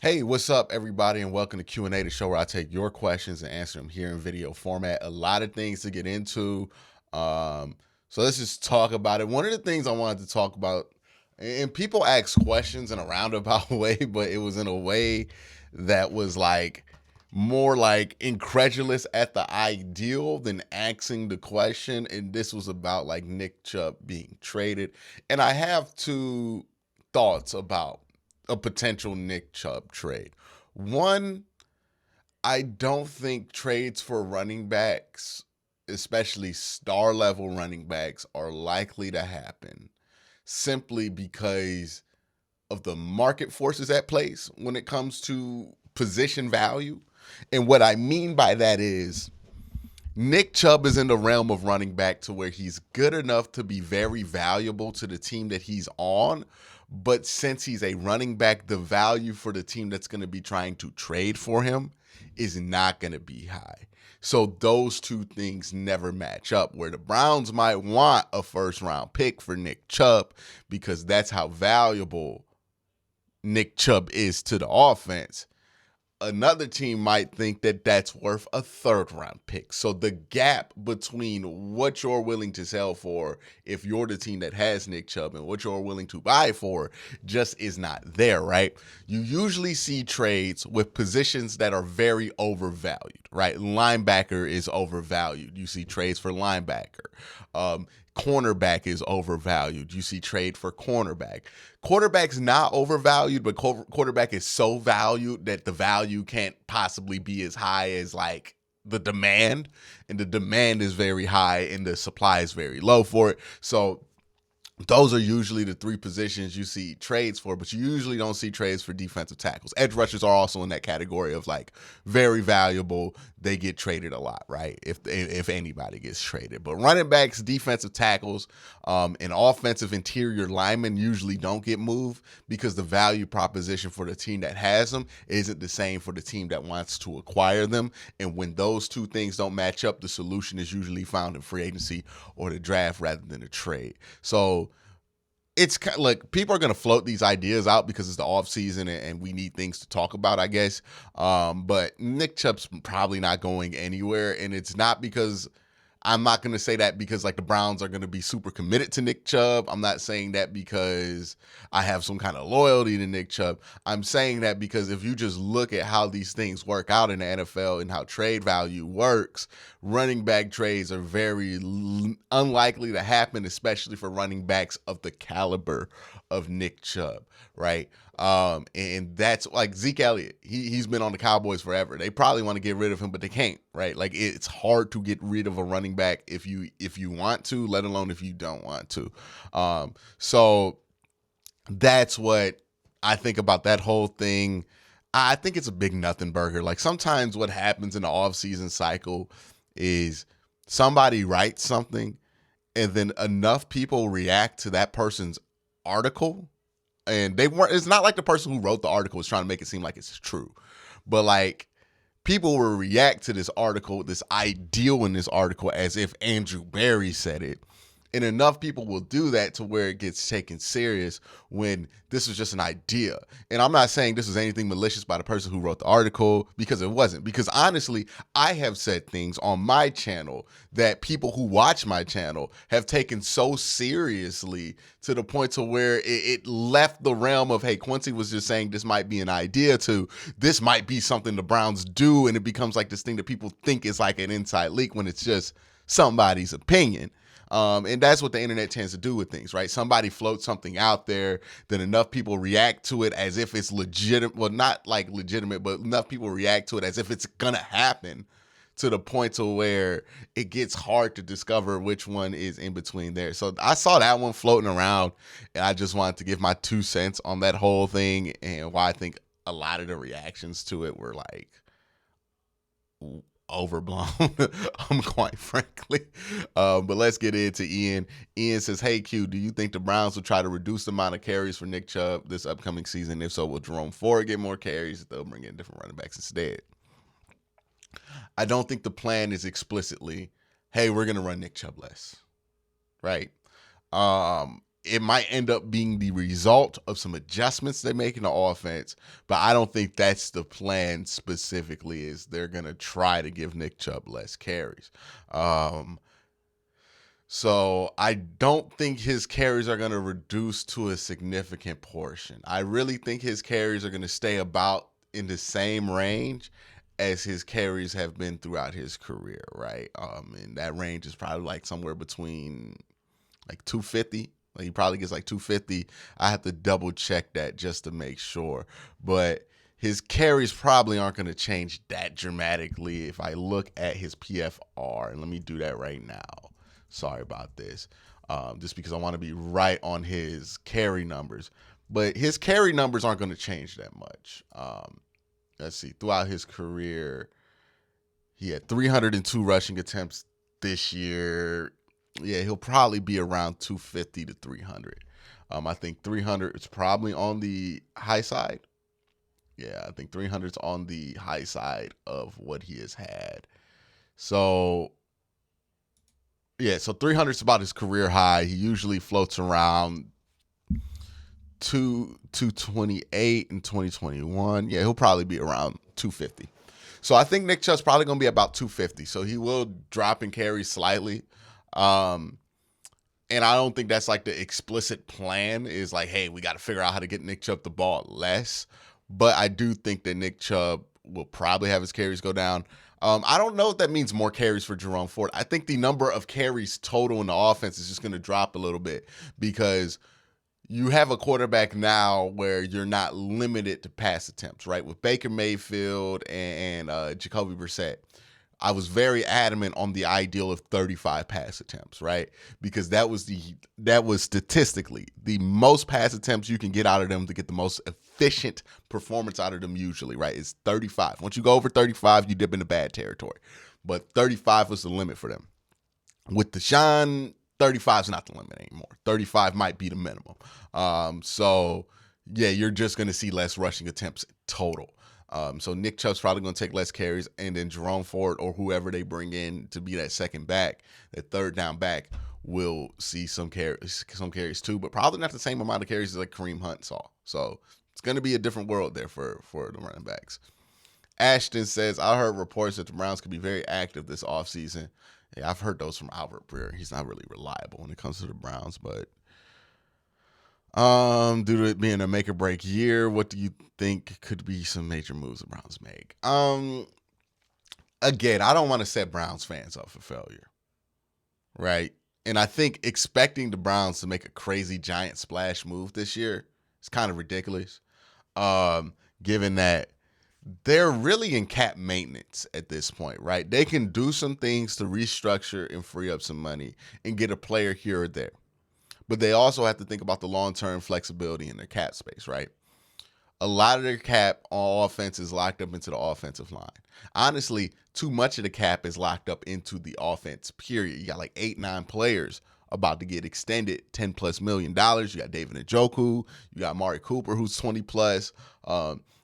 Hey, what's up, everybody, and welcome to Q&A, the show where I take your questions and answer them here in video format. A lot of things to get into, so let's just talk about it. One of the things I wanted to talk about, and people ask questions in a roundabout way, but it was in a way that was like more like incredulous at the ideal than asking the question. And this was about like Nick Chubb being traded. And I have two thoughts about a potential Nick Chubb trade. One, I don't think trades for running backs, especially star level running backs, are likely to happen simply because of the market forces at place when it comes to position value. And what I mean by that is Nick Chubb is in the realm of running back to where he's good enough to be very valuable to the team that he's on. But since he's a running back, the value for the team that's going to be trying to trade for him is not going to be high. So those two things never match up, where the Browns might want a first round pick for Nick Chubb because that's how valuable Nick Chubb is to the offense. Another team might think that that's worth a third round pick. So the gap between what you're willing to sell for if you're the team that has Nick Chubb and what you're willing to buy for just is not there, right? You usually see trades with positions that are very overvalued, right? Linebacker is overvalued. You see trades for linebacker. Cornerback is overvalued. You see trade for cornerback. Quarterback's not overvalued, but quarterback is so valued that the value can't possibly be as high as like the demand, and the demand is very high and the supply is very low for it. So those are usually the three positions you see trades for, but you usually don't see trades for defensive tackles. Edge rushers are also in that category of like very valuable. They get traded a lot, right? If anybody gets traded. But running backs, defensive tackles, and offensive interior linemen usually don't get moved because the value proposition for the team that has them isn't the same for the team that wants to acquire them. And when those two things don't match up, the solution is usually found in free agency or the draft rather than a trade. So it's kind of like people are going to float these ideas out because it's the off season and we need things to talk about, I guess. But Nick Chubb's probably not going anywhere, and it's not because I'm not going to say that because like the Browns are going to be super committed to Nick Chubb. I'm not saying that because I have some kind of loyalty to Nick Chubb. I'm saying that because if you just look at how these things work out in the NFL and how trade value works, running back trades are very unlikely to happen, especially for running backs of the caliber of Nick Chubb, right? And that's like Zeke Elliott. He's been on the Cowboys forever. They probably want to get rid of him, but they can't, right? Like it's hard to get rid of a running back if you want to, let alone if you don't want to. So that's what I think about that whole thing. I think it's a big nothing burger. Like sometimes what happens in the off-season cycle is somebody writes something and then enough people react to that person's article, and they weren't, it's not like the person who wrote the article is trying to make it seem like it's true, but like people will react to this article, this ideal in this article, as if Andrew Barry said it. And enough people will do that to where it gets taken serious when this is just an idea. And I'm not saying this was anything malicious by the person who wrote the article, because it wasn't. Because honestly, I have said things on my channel that people who watch my channel have taken so seriously to the point to where it left the realm of, hey, Quincy was just saying this might be an idea, to this might be something the Browns do. And it becomes like this thing that people think is like an inside leak when it's just somebody's opinion. And that's what the internet tends to do with things, right? Somebody floats something out there, then enough people react to it as if it's legitimate. Well, not like legitimate, but enough people react to it as if it's going to happen, to the point to where it gets hard to discover which one is in between there. So I saw that one floating around, and I just wanted to give my 2 cents on that whole thing and why I think a lot of the reactions to it were like overblown, quite frankly. But let's get into Ian. Ian says, hey, Q, do you think the Browns will try to reduce the amount of carries for Nick Chubb this upcoming season? If so, will Jerome Ford get more carries? They'll bring in different running backs instead. I don't think the plan is explicitly, hey, we're going to run Nick Chubb less, right? it might end up being the result of some adjustments they make in the offense, but I don't think that's the plan specifically. Is they're gonna try to give Nick Chubb less carries. So I don't think his carries are going to reduce to a significant portion. I really think his carries are going to stay about in the same range as his carries have been throughout his career, right? And that range is probably like somewhere between like 250. Like he probably gets like 250. I have to double check that just to make sure. But his carries probably aren't going to change that dramatically if I look at his PFR. And let me do that right now. Sorry about this. Just because I want to be right on his carry numbers. But his carry numbers aren't going to change that much. Let's see. Throughout his career, he had 302 rushing attempts this year. Yeah, he'll probably be around 250 to 300. I think 300 is probably on the high side. Yeah, I think 300 is on the high side of what he has had. So, yeah, so 300 is about his career high. He usually floats around 228 in 2021. Yeah, he'll probably be around 250. So I think Nick Chubb's probably going to be about 250. So he will drop in carries slightly. And I don't think that's like the explicit plan is like, hey, we got to figure out how to get Nick Chubb the ball less. But I do think that Nick Chubb will probably have his carries go down. I don't know if that means more carries for Jerome Ford. I think the number of carries total in the offense is just going to drop a little bit because you have a quarterback now where you're not limited to pass attempts, right? With Baker Mayfield and Jacoby Brissett. I was very adamant on the ideal of 35 pass attempts, right? Because that was statistically the most pass attempts you can get out of them to get the most efficient performance out of them usually, right? It's 35. Once you go over 35, you dip into bad territory. But 35 was the limit for them. With Deshaun, 35 is not the limit anymore. 35 might be the minimum. So, yeah, you're just going to see less rushing attempts total. So Nick Chubb's probably going to take less carries, and then Jerome Ford or whoever they bring in to be that second back, that third down back, will see some carries too, but probably not the same amount of carries as like Kareem Hunt saw. So it's going to be a different world there for the running backs. Ashton says, I heard reports that the Browns could be very active this offseason. Yeah, I've heard those from Albert Breer. He's not really reliable when it comes to the Browns, but due to it being a make or break year, what do you think could be some major moves the Browns make? Again, I don't want to set Browns fans up for failure, right? And I think expecting the Browns to make a crazy giant splash move this year is kind of ridiculous, given that they're really in cap maintenance at this point, right? They can do some things to restructure and free up some money and get a player here or there. But they also have to think about the long-term flexibility in their cap space, right? A lot of their cap on offense is locked up into the offensive line. Honestly, too much of the cap is locked up into the offense, period. You got like 8-9 players about to get extended $10+ million. You got David Njoku. You got Amari Cooper, who's 20+.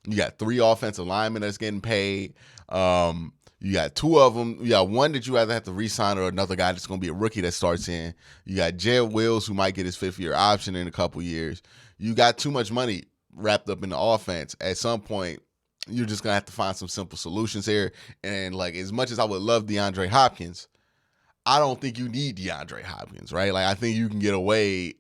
You got 3 offensive linemen that's getting paid. You got 2 of them. You got one that you either have to re-sign or another guy that's going to be a rookie that starts in. You got Jed Wills, who might get his 5th-year option in a couple years. You got too much money wrapped up in the offense. At some point, you're just going to have to find some simple solutions here. And, like, as much as I would love DeAndre Hopkins, I don't think you need DeAndre Hopkins, right? Like, I think you can get away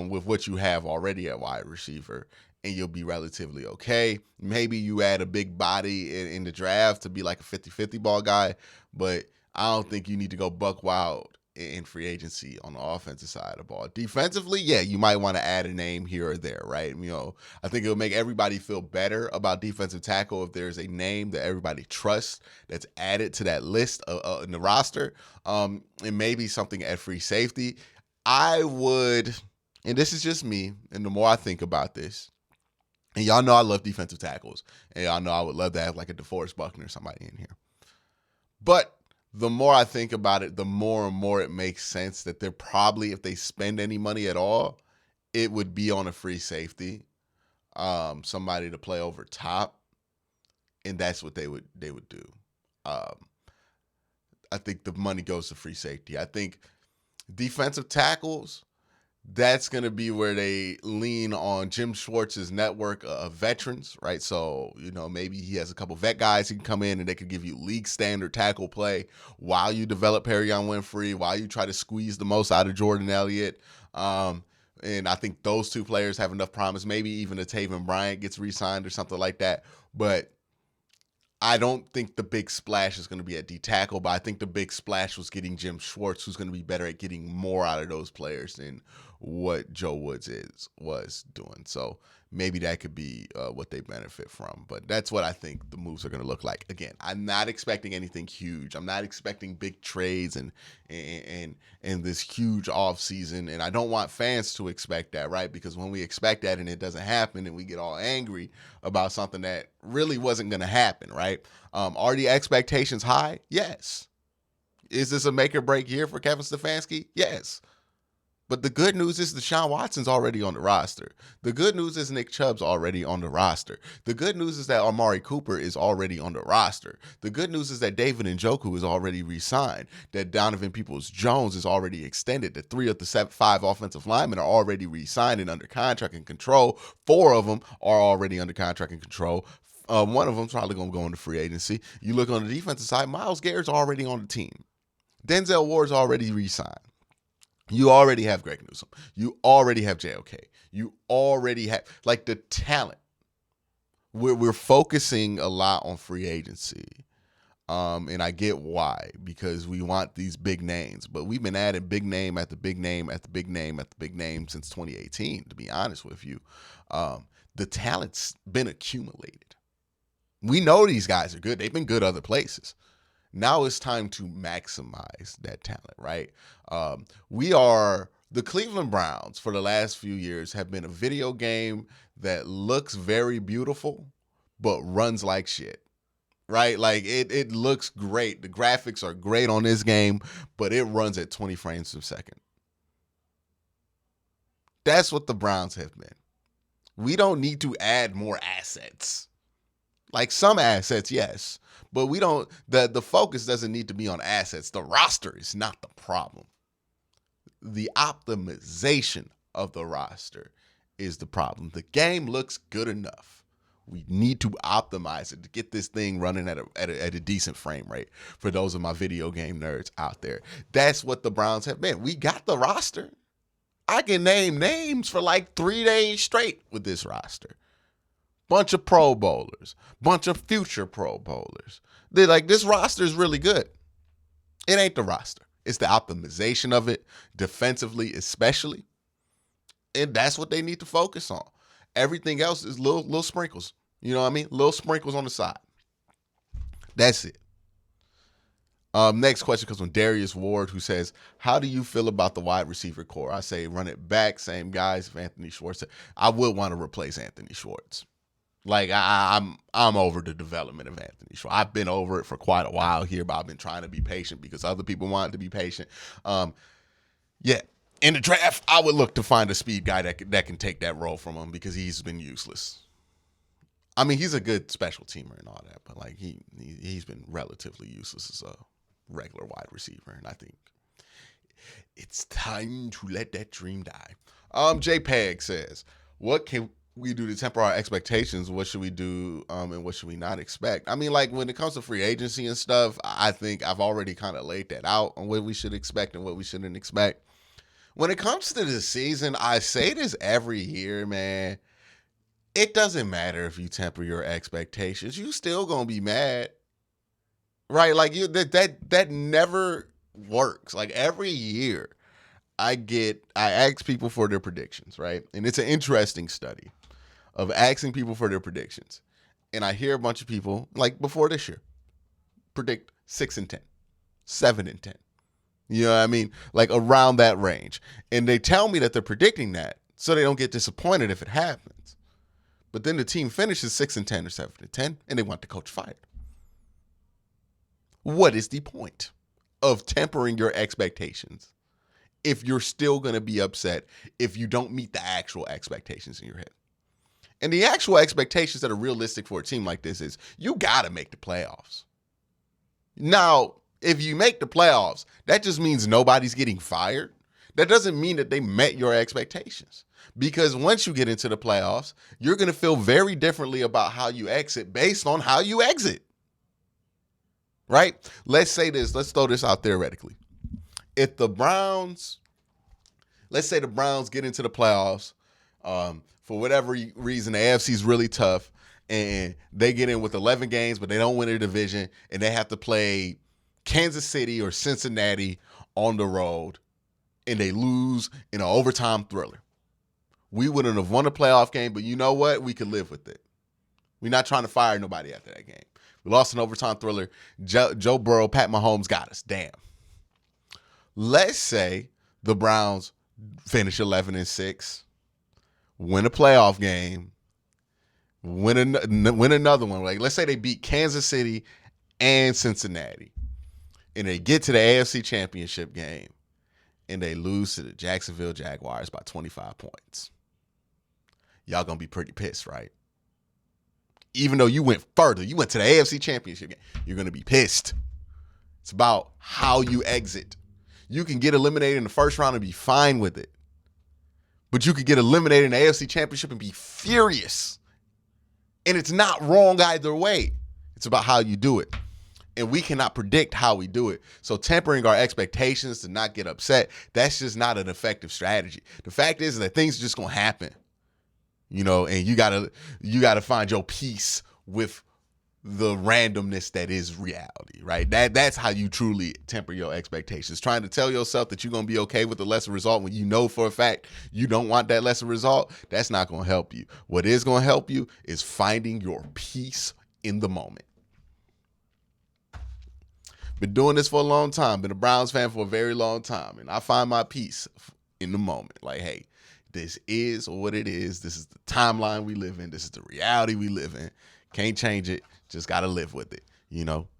with what you have already at wide receiver, and you'll be relatively okay. Maybe you add a big body in the draft to be like a 50-50 ball guy, but I don't think you need to go buck wild in free agency on the offensive side of the ball. Defensively, yeah, you might want to add a name here or there, right? You know, I think it'll make everybody feel better about defensive tackle if there's a name that everybody trusts that's added to that list in the roster. And maybe something at free safety. I would, and this is just me, and the more I think about this, and y'all know I love defensive tackles. And y'all know I would love to have like a DeForest Buckner or somebody in here. But the more I think about it, the more and more it makes sense that they're probably, if they spend any money at all, it would be on a free safety, somebody to play over top. And that's what they would do. I think the money goes to free safety. I think defensive tackles, that's going to be where they lean on Jim Schwartz's network of veterans, right? So, maybe he has a couple vet guys who can come in and they could give you league standard tackle play while you develop Perrion Winfrey, while you try to squeeze the most out of Jordan Elliott. And I think those two players have enough promise. Maybe even a Taven Bryant gets re-signed or something like that. But I don't think the big splash is going to be at D tackle, but I think the big splash was getting Jim Schwartz, who's going to be better at getting more out of those players than what Joe Woods was doing. So maybe that could be what they benefit from. But that's what I think the moves are going to look like. Again, I'm not expecting anything huge. I'm not expecting big trades and this huge offseason. And I don't want fans to expect that, right? Because when we expect that and it doesn't happen and we get all angry about something that really wasn't going to happen, right? Are the expectations high? Yes. Is this a make or break year for Kevin Stefanski? Yes. But the good news is Deshaun Watson's already on the roster. The good news is Nick Chubb's already on the roster. The good news is that Amari Cooper is already on the roster. The good news is that David Njoku is already re-signed, that Donovan Peoples-Jones is already extended, that 3 of the 5 offensive linemen are already re-signed and under contract and control. 4 of them are already under contract and control. One of them's probably going to go into free agency. You look on the defensive side, Myles Garrett's already on the team. Denzel Ward's already re-signed. You already have Greg Newsome. You already have JOK. You already have, like, the talent. We're focusing a lot on free agency. And I get why, because we want these big names. But we've been adding big name after big name after big name after big name since 2018, to be honest with you. The talent's been accumulated. We know these guys are good. They've been good other places. Now it's time to maximize that talent, right? We are the Cleveland Browns for the last few years have been a video game that looks very beautiful, but runs like shit, right? Like it looks great. The graphics are great on this game, but it runs at 20 frames per second. That's what the Browns have been. We don't need to add more assets. Like some assets, yes. But we don't, the focus doesn't need to be on assets. The roster is not the problem. The optimization of the roster is the problem. The game looks good enough. We need to optimize it to get this thing running at a decent frame rate for those of my video game nerds out there. That's what the Browns have been. We got the roster. I can name names for like 3 days straight with this roster. Bunch of Pro Bowlers, bunch of future Pro Bowlers. They're like, this roster is really good. It ain't the roster. It's the optimization of it, defensively especially. And that's what they need to focus on. Everything else is little sprinkles. You know what I mean? Little sprinkles on the side. That's it. Next question comes from Darius Ward, who says, how do you feel about the wide receiver core? I say run it back, same guys. If Anthony Schwartz, I would want to replace Anthony Schwartz. Like I'm over the development of Anthony Schwartz. I've been over it for quite a while here, but I've been trying to be patient because other people wanted to be patient. Yeah, in the draft, I would look to find a speed guy that can take that role from him because he's been useless. I mean, he's a good special teamer and all that, but like he's been relatively useless as a regular wide receiver, and I think it's time to let that dream die. JPEG says, what can we do to temper our expectations? What should we do and what should we not expect? I mean, like when it comes to free agency and stuff, I think I've already kind of laid that out on what we should expect and what we shouldn't expect. When it comes to the season, I say this every year, man. It doesn't matter if you temper your expectations. You still gonna be mad, right? Like that never works. Like every year, I ask people for their predictions, right? And it's an interesting study of asking people for their predictions. And I hear a bunch of people, like before this year, predict 6-10, 7-10. You know what I mean? Like around that range. And they tell me that they're predicting that so they don't get disappointed if it happens. But then the team finishes 6-10 or 7-10, and they want the coach fired. What is the point of tempering your expectations if you're still going to be upset if you don't meet the actual expectations in your head? And the actual expectations that are realistic for a team like this is you got to make the playoffs. Now, if you make the playoffs, that just means nobody's getting fired. that doesn't mean that they met your expectations. Because once you get into the playoffs, you're going to feel very differently about how you exit based on how you exit. Right? Let's say this. Let's throw this out theoretically. If the Browns, let's say the Browns get into the playoffs, for whatever reason, the AFC is really tough, and they get in with 11 games, but they don't win their division, and they have to play Kansas City or Cincinnati on the road, and they lose in an overtime thriller. We wouldn't have won a playoff game, but you know what? We could live with it. We're not trying to fire nobody after that game. We lost an overtime thriller. Joe Burrow, Pat Mahomes got us. Damn. Let's say the Browns finish 11-6, win a playoff game, win another one. Like, let's say they beat Kansas City and Cincinnati, and they get to the AFC Championship game, and they lose to the Jacksonville Jaguars by 25 points. Y'all gonna be pretty pissed, right? Even though you went further, you went to the AFC Championship game, you're gonna be pissed. It's about how you exit. You can get eliminated in the first round and be fine with it, but you could get eliminated in the AFC Championship and be furious. And it's not wrong either way. It's about how you do it. And we cannot predict how we do it. So tempering our expectations to not get upset, that's just not an effective strategy. The fact is that things are just going to happen, and you gotta find your peace with the randomness that is reality, right? That's how you truly temper your expectations. Trying to tell yourself that you're going to be okay with the lesser result when you know for a fact you don't want that lesser result, that's not going to help you. What is going to help you is finding your peace in the moment. Been doing this for a long time, been a Browns fan for a very long time, and I find my peace in the moment. Like, hey, this is what it is. This is the timeline we live in. This is the reality we live in. Can't change it. Just got to live with it.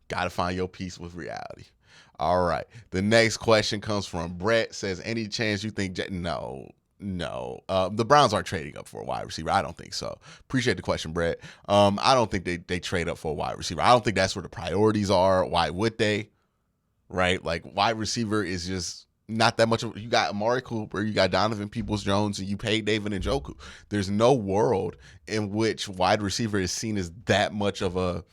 Got to find your peace with reality. All right. The next question comes from Brett. Says, any chance you think No. The Browns aren't trading up for a wide receiver. I don't think so. Appreciate the question, Brett. I don't think they trade up for a wide receiver. I don't think that's where the priorities are. Why would they? Right? Like, wide receiver is just not that much. You got Amari Cooper, you got Donovan Peoples-Jones, and you paid David Njoku. There's no world in which wide receiver is seen as that much of a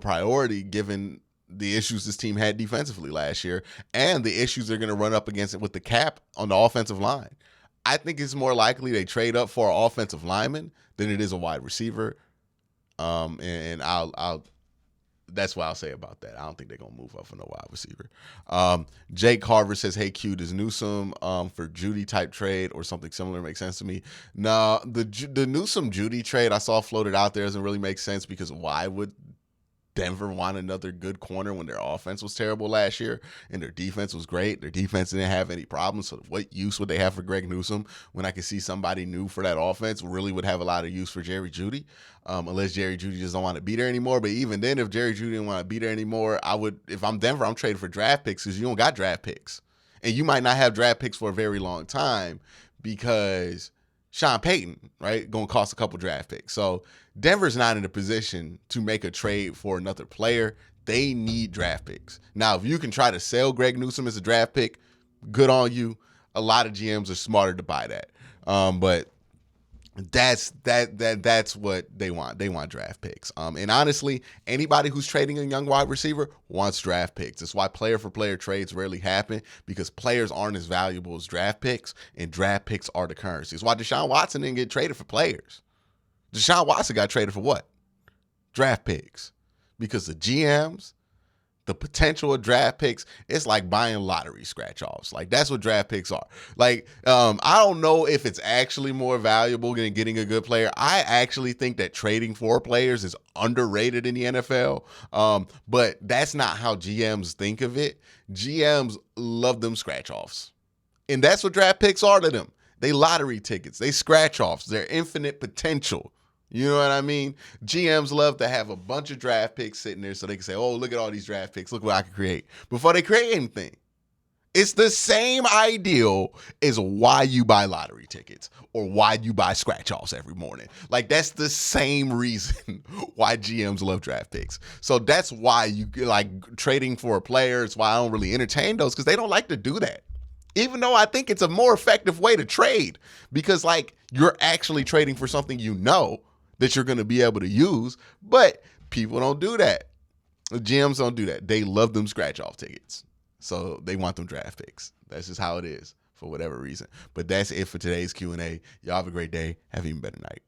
priority, given the issues this team had defensively last year and the issues they're going to run up against it with the cap on the offensive line. I think it's more likely they trade up for an offensive lineman than it is a wide receiver. And I'll that's what I'll say about that. I don't think they're going to move up for no wide receiver. Jake Carver says, hey, Q, does Newsome for Judy type trade or something similar make sense to me? No, the Newsome Judy trade I saw floated out there doesn't really make sense, because why would Denver want another good corner when their offense was terrible last year and their defense was great? Their defense didn't have any problems. So what use would they have for Greg Newsome when I could see somebody new for that offense really would have a lot of use for Jerry Jeudy, unless Jerry Jeudy just don't want to be there anymore. But even then, if Jerry Jeudy didn't want to be there anymore, if I'm Denver, I'm trading for draft picks, because you don't got draft picks. And you might not have draft picks for a very long time, because Sean Payton, right, going to cost a couple draft picks. So Denver's not in a position to make a trade for another player. They need draft picks. Now, if you can try to sell Greg Newsome as a draft pick, good on you. A lot of GMs are smarter to buy that. But that's what they want. They want draft picks. And honestly, anybody who's trading a young wide receiver wants draft picks. That's why player-for-player trades rarely happen, because players aren't as valuable as draft picks, and draft picks are the currency. That's why Deshaun Watson didn't get traded for players. Deshaun Watson got traded for what? Draft picks. Because the GMs, the potential of draft picks, it's like buying lottery scratch-offs. Like, that's what draft picks are. Like, I don't know if it's actually more valuable than getting a good player. I actually think that trading for players is underrated in the NFL. But that's not how GMs think of it. GMs love them scratch-offs. And that's what draft picks are to them. They lottery tickets. They scratch-offs. They're infinite potential. You know what I mean? GMs love to have a bunch of draft picks sitting there so they can say, oh, look at all these draft picks. Look what I can create, before they create anything. It's the same ideal as why you buy lottery tickets or why you buy scratch offs every morning. Like, that's the same reason why GMs love draft picks. So that's why you like trading for a player. It's why I don't really entertain those, because they don't like to do that. Even though I think it's a more effective way to trade, because like you're actually trading for something you know that you're going to be able to use, but people don't do that. The GMs don't do that. They love them scratch off tickets. So they want them draft picks. That's just how it is for whatever reason. But that's it for today's Q&A. Y'all have a great day. Have an even better night.